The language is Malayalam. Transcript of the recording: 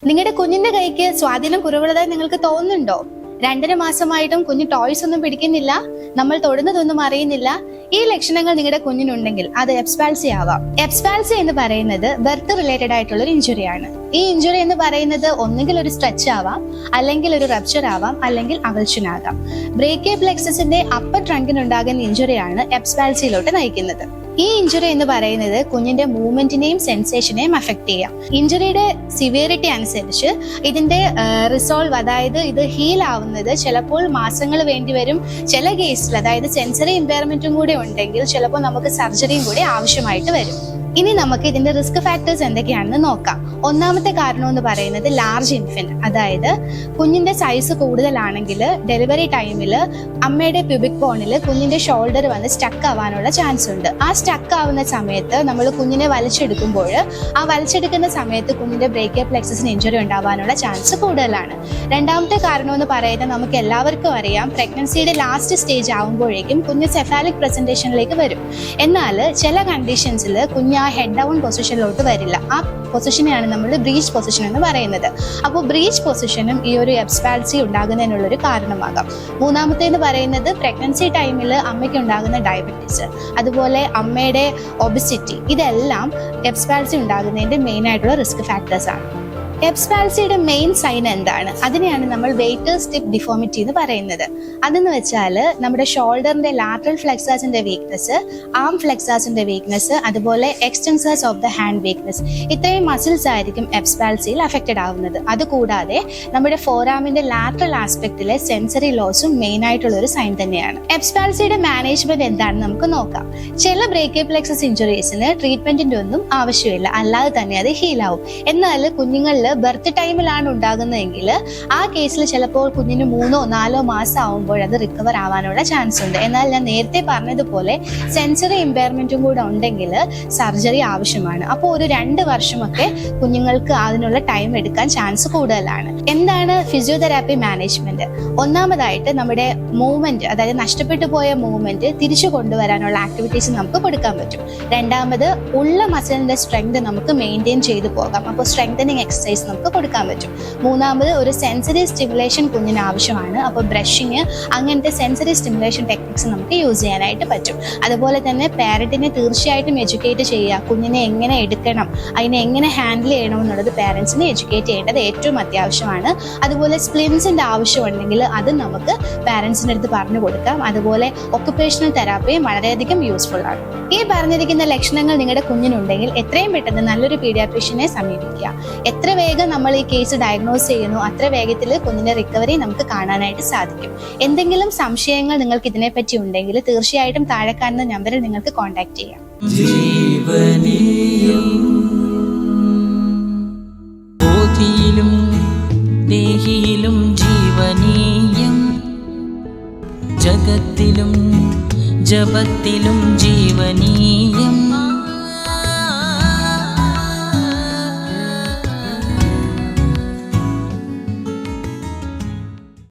നിങ്ങളുടെ കുഞ്ഞിന്റെ കൈക്ക് സ്വാധീനം കുറവുള്ളതായി നിങ്ങൾക്ക് തോന്നുന്നുണ്ടോ? 2.5 മാസമായിട്ടും കുഞ്ഞ് ടോയ്സ് ഒന്നും പിടിക്കുന്നില്ല, നമ്മൾ തൊടുന്നതൊന്നും അറിയുന്നില്ല. ഈ ലക്ഷണങ്ങൾ നിങ്ങളുടെ കുഞ്ഞിനുണ്ടെങ്കിൽ അത് എപ്സ്പാൽസി ആവാം. എപ്സ്പാൽസി എന്ന് പറയുന്നത് ബർത്ത് റിലേറ്റഡ് ആയിട്ടുള്ള ഒരു ഇഞ്ചുറിയാണ്. ഈ ഇഞ്ചുറി എന്ന് പറയുന്നത് ഒന്നുകിൽ ഒരു സ്ട്രെച്ച് ആവാം, അല്ലെങ്കിൽ ഒരു റപ്ചർ ആവാം, അല്ലെങ്കിൽ അവൾഷൻ ആകാം. ബ്രേക്കിയൽ പ്ലെക്സസിന്റെ അപ്പർ ട്രങ്കിനുണ്ടാകുന്ന ഇഞ്ചുറിയാണ് എപ്സ്പാൽസിയിലോട്ട് നയിക്കുന്നത്. ഈ ഇഞ്ചുറി എന്ന് പറയുന്നത് കുഞ്ഞിന്റെ മൂവ്മെന്റിനെയും സെൻസേഷനെയും അഫക്ട് ചെയ്യാം. ഇഞ്ചുറിയുടെ സിവിയറിറ്റി അനുസരിച്ച് ഇതിന്റെ റിസോൾവ്, അതായത് ഇത് ഹീൽ ആവുന്നത് ചിലപ്പോൾ മാസങ്ങൾ വേണ്ടി വരും. ചില കേസിൽ, അതായത് സെൻസറി ഇമ്പയർമെന്റും കൂടി ഉണ്ടെങ്കിൽ ചിലപ്പോൾ നമുക്ക് സർജറിയും കൂടി ആവശ്യമായിട്ട് വരും. ഇനി നമുക്ക് ഇതിന്റെ റിസ്ക് ഫാക്ടേഴ്സ് എന്തൊക്കെയാണെന്ന് നോക്കാം. ഒന്നാമത്തെ കാരണം എന്ന് പറയുന്നത് ലാർജ് ഇൻഫന്റ്, അതായത് കുഞ്ഞിന്റെ സൈസ് കൂടുതലാണെങ്കിൽ ഡെലിവറി ടൈമിൽ അമ്മയുടെ പ്യൂബിക് ബോണിൽ കുഞ്ഞിന്റെ ഷോൾഡർ വന്ന് സ്റ്റക്ക് ആവാനുള്ള ചാൻസ് ഉണ്ട്. ആ സ്റ്റക്ക് ആവുന്ന സമയത്ത് നമ്മൾ കുഞ്ഞിനെ വലിച്ചെടുക്കുമ്പോൾ ആ വലിച്ചെടുക്കുന്ന സമയത്ത് കുഞ്ഞിന്റെ ബ്രേക്കിയൽ പ്ലെക്സസിന് ഇഞ്ചുറി ഉണ്ടാവാനുള്ള ചാൻസ് കൂടുതലാണ്. രണ്ടാമത്തെ കാരണം എന്ന് പറയുന്നത് നമുക്ക് എല്ലാവർക്കും അറിയാം, പ്രഗ്നൻസിയുടെ ലാസ്റ്റ് സ്റ്റേജ് ആകുമ്പോഴേക്കും കുഞ്ഞ് സെഫാലിക് പ്രസന്റേഷനിലേക്ക് വരും. എന്നാൽ ചില കണ്ടീഷൻസിൽ കുഞ്ഞ് ആ ഹെഡ് ഡൗൺ പൊസിഷനിലോട്ട് വരില്ല. ആ പൊസിഷനെയാണ് നമ്മൾ ബ്രീച്ച് പൊസിഷൻ എന്ന് പറയുന്നത്. അപ്പോൾ ബ്രീച്ച് പൊസിഷനും ഈ ഒരു എപ്സ്പാൽസി ഉണ്ടാകുന്നതിനുള്ളൊരു കാരണമാകാം. മൂന്നാമത്തേന്ന് പറയുന്നത് പ്രഗ്നൻസി ടൈമിൽ അമ്മയ്ക്ക് ഉണ്ടാകുന്ന ഡയബറ്റീസ്, അതുപോലെ അമ്മയുടെ ഒബിസിറ്റി, ഇതെല്ലാം എപ്സ്പാൽസി ഉണ്ടാകുന്നതിൻ്റെ മെയിൻ ആയിട്ടുള്ള റിസ്ക് ഫാക്ടേഴ്സ് ആണ്. എപ്സ്പാൽസിയുടെ മെയിൻ സൈൻ എന്താണ്? അതിനെയാണ് നമ്മൾ വെയ്റ്റേഴ്സ് ടിപ്പ് ഡിഫോമിറ്റി എന്ന് പറയുന്നത്. അതെന്ന് വെച്ചാൽ നമ്മുടെ ഷോൾഡറിന്റെ ലാറ്ററൽ ഫ്ലെക്സാസിന്റെ വീക്ക്നെസ്, ആം ഫ്ലെക്സാസിന്റെ വീക്ക്നെസ്, അതുപോലെ എക്സ്റ്റൻസേഴ്സ് ഓഫ് ദ ഹാൻഡ് വീക്ക്നെസ്, ഇത്രയും മസിൽസ് ആയിരിക്കും എപ്സ്പാൽസിയിൽ അഫക്റ്റഡ് ആവുന്നത്. അതുകൂടാതെ നമ്മുടെ ഫോറാമിന്റെ ലാറ്ററൽ ആസ്പെക്റ്റിലെ സെൻസറി ലോസും മെയിൻ ആയിട്ടുള്ള ഒരു സൈൻ തന്നെയാണ്. എപ്സ്പാൽസിയുടെ മാനേജ്മെന്റ് എന്താണെന്ന് നമുക്ക് നോക്കാം. ചില ബ്രേക്കിയൽ പ്ലെക്സസ് ഇഞ്ചുറീസിന് ട്രീറ്റ്മെന്റിന്റെ ഒന്നും ആവശ്യമില്ല, അല്ലാതെ തന്നെ അത് ഹീലാവും. എന്നാൽ കുഞ്ഞുങ്ങളിൽ ബർത്ത് ടൈമിലാണ് ഉണ്ടാകുന്നതെങ്കിൽ ആ കേസിൽ ചിലപ്പോൾ കുഞ്ഞിന് 3-4 മാസം ആവുമ്പോൾ അത് റിക്കവർ ആവാനുള്ള ചാൻസ് ഉണ്ട്. എന്നാൽ ഞാൻ നേരത്തെ പറഞ്ഞതുപോലെ സെൻസറി ഇമ്പയർമെന്റും കൂടെ ഉണ്ടെങ്കിൽ സർജറി ആവശ്യമാണ്. അപ്പോൾ ഒരു 2 വർഷമൊക്കെ കുഞ്ഞുങ്ങൾക്ക് അതിനുള്ള ടൈം എടുക്കാൻ ചാൻസ് കൂടുതലാണ്. എന്താണ് ഫിസിയോതെറാപ്പി മാനേജ്മെന്റ്? ഒന്നാമതായിട്ട് നമ്മുടെ മൂവ്മെന്റ്, അതായത് നഷ്ടപ്പെട്ടു പോയ മൂവ്മെന്റ് തിരിച്ചു കൊണ്ടുവരാനുള്ള ആക്ടിവിറ്റീസ് നമുക്ക് കൊടുക്കാൻ പറ്റും. രണ്ടാമത് ഉള്ള മസിലിന്റെ സ്ട്രെങ്ത് നമുക്ക് മെയിൻറ്റെയിൻ ചെയ്തു പോകാം. അപ്പോൾ സ്ട്രെങ്തനിങ് എക്സസൈസ് നമുക്ക് കൊടുക്കാൻ പറ്റും. മൂന്നാമത് ഒരു സെൻസറി സ്റ്റിമുലേഷൻ കുഞ്ഞിന് ആവശ്യമാണ്. അപ്പോൾ ബ്രഷിങ്, അങ്ങനത്തെ സെൻസറി സ്റ്റിമുലേഷൻ ടെക്നിക്സ് നമുക്ക് യൂസ് ചെയ്യാനായിട്ട് പറ്റും. അതുപോലെ തന്നെ പാരന്റിനെ തീർച്ചയായിട്ടും എഡ്യൂക്കേറ്റ് ചെയ്യുക. കുഞ്ഞിനെ എങ്ങനെ എടുക്കണം, അതിനെ എങ്ങനെ ഹാൻഡിൽ ചെയ്യണം എന്നുള്ളത് പാരന്റ്സിനെ എഡ്യൂക്കേറ്റ് ചെയ്യേണ്ടത് ഏറ്റവും അത്യാവശ്യമാണ്. അതുപോലെ സ്പ്ലിൻസിന്റെ ആവശ്യമുണ്ടെങ്കിൽ അത് നമുക്ക് പാരന്റ്സിൻ്റെ അടുത്ത് പറഞ്ഞു കൊടുക്കാം. അതുപോലെ ഒക്കുപേഷണൽ തെറാപ്പിയും വളരെയധികം യൂസ്ഫുൾ ആണ്. ഈ പറഞ്ഞിരിക്കുന്ന ലക്ഷണങ്ങൾ നിങ്ങളുടെ കുഞ്ഞിനുണ്ടെങ്കിൽ എത്രയും പെട്ടെന്ന് നല്ലൊരു പീഡിയാട്രീഷ്യനെ സമീപിക്കുക. എത്ര വേഗം നമ്മൾ ഈ കേസ് ഡയഗ്നോസ് ചെയ്യുന്നു അത്ര വേഗത്തിൽ കുഞ്ഞിന്റെ റിക്കവറി നമുക്ക് കാണാനായിട്ട് സാധിക്കും. എന്തെങ്കിലും സംശയങ്ങൾ നിങ്ങൾക്ക് ഇതിനെപ്പറ്റി ഉണ്ടെങ്കിൽ തീർച്ചയായിട്ടും താഴെ കാണുന്ന നമ്പറിൽ നിങ്ങൾക്ക് കോൺടാക്ട് ചെയ്യാം. ജഗത്തിലും ജപത്തിലും ജീവനീയം.